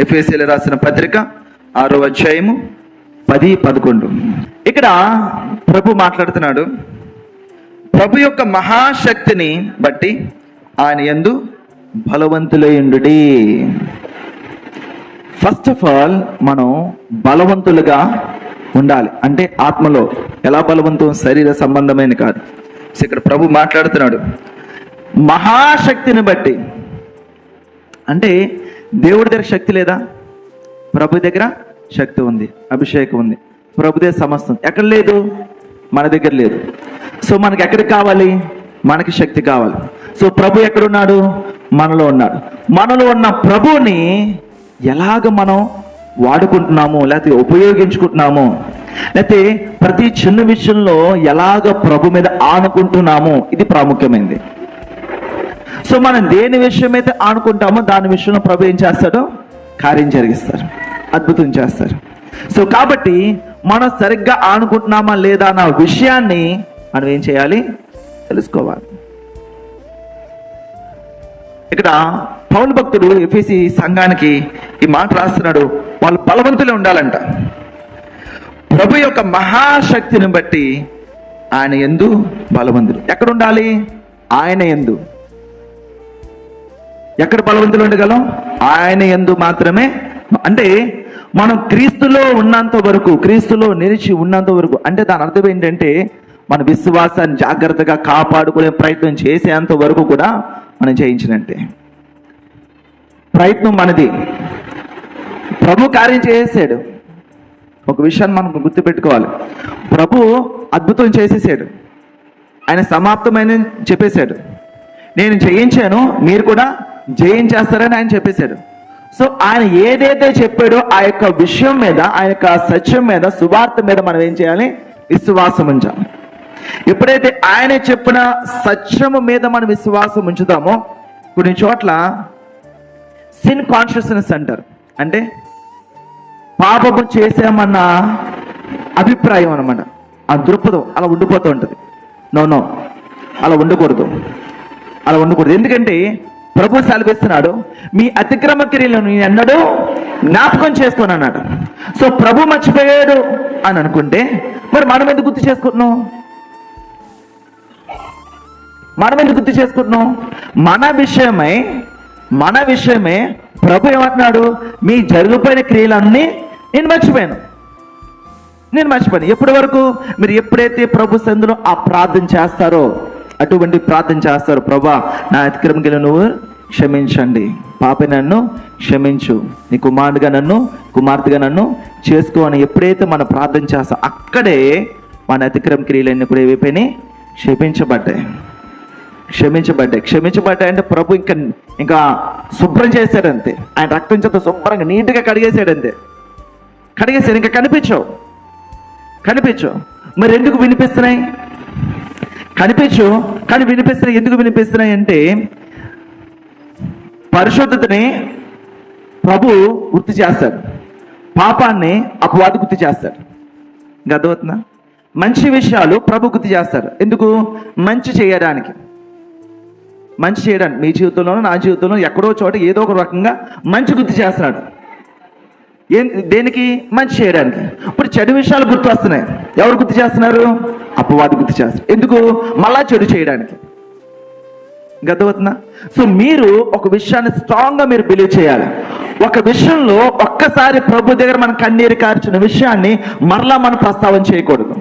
ఎఫెసీయులకు రాసిన పత్రిక 6వ అధ్యాయము 10-11. ఇక్కడ ప్రభు మాట్లాడుతున్నాడు. ప్రభు యొక్క మహాశక్తిని బట్టి ఆయన యందు బలవంతులయుండుడి. ఫస్ట్ ఆఫ్ ఆల్ మనం బలవంతులుగా ఉండాలి. అంటే ఆత్మలో ఎలా బలవంతం? శరీర సంబంధమైన కాదు. ఇక్కడ ప్రభు మాట్లాడుతున్నాడు మహాశక్తిని బట్టి. అంటే దేవుడి దగ్గర శక్తి లేదా? ప్రభు దగ్గర శక్తి ఉంది, అభిషేకం ఉంది, ప్రభుదే సమస్తం. ఎక్కడ లేదు? మన దగ్గర లేదు. సో మనకి ఎక్కడికి కావాలి? మనకి శక్తి కావాలి. సో ప్రభు ఎక్కడున్నాడు? మనలో ఉన్నాడు. మనలో ఉన్న ప్రభువుని ఎలాగ మనం వాడుకుంటున్నాము, లేకపోతే ఉపయోగించుకుంటున్నాము, లేకపోతే ప్రతి చిన్న విషయంలో ఎలాగ ప్రభు మీద ఆనుకుంటున్నాము, ఇది ప్రాముఖ్యమైనది. సో మనం దేని విషయం అయితే ఆనుకుంటామో దాని విషయంలో ప్రభు ఏం చేస్తాడో కార్యం జరిగిస్తారు, అద్భుతం చేస్తారు. సో కాబట్టి మనం సరిగ్గా ఆనుకుంటున్నామా లేదా అన్న విషయాన్ని మనం ఏం చేయాలి? తెలుసుకోవాలి. ఇక్కడ పౌలు భక్తుడు ఎఫెసీ సంఘానికి ఈ మాట రాస్తున్నాడు. వాళ్ళు బలవంతులే ఉండాలంట. ప్రభు యొక్క మహాశక్తిని బట్టి ఆయన యందు బలవంతులు. ఎక్కడ ఉండాలి? ఆయన యందు. ఎక్కడ బలవంతులు ఉండగలం? ఆయన యందు మాత్రమే. అంటే మనం క్రీస్తులో ఉన్నంత వరకు, క్రీస్తులో నిలిచి ఉన్నంత వరకు, అంటే దాని అర్థం ఏంటంటే మన విశ్వాసాన్ని జాగ్రత్తగా కాపాడుకునే ప్రయత్నం చేసేంత వరకు కూడా మనం చేయించినట్టే. ప్రయత్నం మనది. ప్రభు కార్యం చేసేసాడు. ఒక విషయాన్ని మనం గుర్తుపెట్టుకోవాలి. ప్రభు అద్భుతం చేసేసాడు. ఆయన సమాప్తమైన చెప్పేశాడు. నేను జయించాను, మీరు కూడా జయించేస్తారని ఆయన చెప్పేశాడు. సో ఆయన ఏదైతే చెప్పాడో ఆ యొక్క విషయం మీద, ఆ యొక్క సత్యం మీద, సువార్త మీద మనం ఏం చేయాలి? విశ్వాసం ఉంచాలి. ఎప్పుడైతే ఆయన చెప్పిన సత్యము మీద మనం విశ్వాసం ఉంచుతామో, కొన్ని చోట్ల సిన్ కాన్షియస్నెస్ అంటారు. అంటే పాపము చేసామన్న అభిప్రాయం అనమాట. ఆ దృక్పథం అలా ఉండిపోతూ ఉంటుంది. నో, అలా ఉండకూడదు, అలా ఉండకూడదు. ఎందుకంటే ప్రభు సెలవిస్తున్నాడు, మీ అతిక్రమ క్రియలను ఎన్నడూ జ్ఞాపకం చేసుకోను అన్నాడు. సో ప్రభు మర్చిపోయాడు అని అనుకుంటే మరి మనం ఎందుకు గుర్తు చేసుకుంటున్నాం? మన విషయమై ప్రభు ఏమంటున్నాడు? మీ జరిగిపోయిన క్రియలన్నీ నేను మర్చిపోయాను. ఎప్పటి వరకు? మీరు ఎప్పుడైతే ప్రభు సందులో ఆ ప్రార్థన చేస్తారో, అటువంటి ప్రార్థన చేస్తారు, ప్రభా నా అతిక్రమ క్రియలు నువ్వు క్షమించండి, పాపి నన్ను క్షమించు, నీ కుమారుడిగా నన్ను, కుమార్తెగా నన్ను చేసుకో అని ఎప్పుడైతే మనం ప్రార్థన చేస్తాం, అక్కడే మన అతిక్రమ క్రియలన్నీ కూడా ఏవైపోయినాయి? క్షమించబడ్డాయి. అంటే ప్రభు ఇంకా శుభ్రం చేశాడంతే. ఆయన రక్తం చేత శుభ్రంగా నీట్గా కడిగేశాడంతే. ఇంకా కనిపించవు. మరి ఎందుకు వినిపిస్తున్నాయి? కానీ వినిపిస్తున్నాయి. ఎందుకు వినిపిస్తున్నాయి అంటే పరిశుద్ధతని ప్రభు గుర్తు చేస్తాడు, పాపాన్ని అపవాది గుర్తు చేస్తాడు. ఇంకా అర్థమవుతుందా? మంచి విషయాలు ప్రభు గుర్తు చేస్తాడు. ఎందుకు? మంచి చేయడానికి. మీ జీవితంలోనూ నా జీవితంలో ఎక్కడో చోట ఏదో ఒక రకంగా మంచి గుర్తు చేస్తున్నాడు. దేనికి? మంచి చేయడానికి. ఇప్పుడు చెడు విషయాలు గుర్తు వస్తున్నాయి. ఎవరు గుర్తు చేస్తున్నారు? అపవాది గుర్తు చేస్తారు. ఎందుకు? మళ్ళా చెడు చేయడానికి. గతవుతుందా? సో మీరు ఒక విషయాన్ని స్ట్రాంగ్గా మీరు బిలీవ్ చేయాలి. ఒక విషయంలో ఒక్కసారి ప్రభు దగ్గర మనం కన్నీరు కార్చిన విషయాన్ని మరలా మనం ప్రస్తావన చేయకూడదు.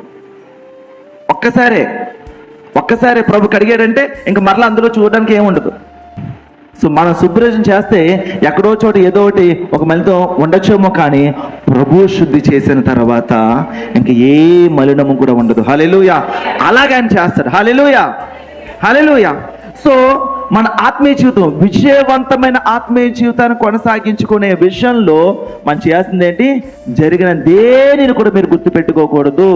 ఒక్కసారి ప్రభు కడిగాడంటే ఇంకా మరలా అందులో చూడడానికి ఏముండదు. సో మనం శుభ్రం చేస్తే ఎక్కడో చోట ఏదో ఒకటి ఒక మలితో ఉండొచ్చేమో, కానీ ప్రభు శుద్ధి చేసిన తర్వాత ఇంక ఏ మలినము కూడా ఉండదు. హల్లెలూయా. అలాగే ఆయన చేస్తాడు. హల్లెలూయా. సో మన ఆత్మీయ జీవితం, విజయవంతమైన ఆత్మీయ జీవితాన్ని కొనసాగించుకునే విషయంలో మనం చేయాల్సింది ఏంటి? జరిగిన దేనిని కూడా మీరు గుర్తుపెట్టుకోకూడదు.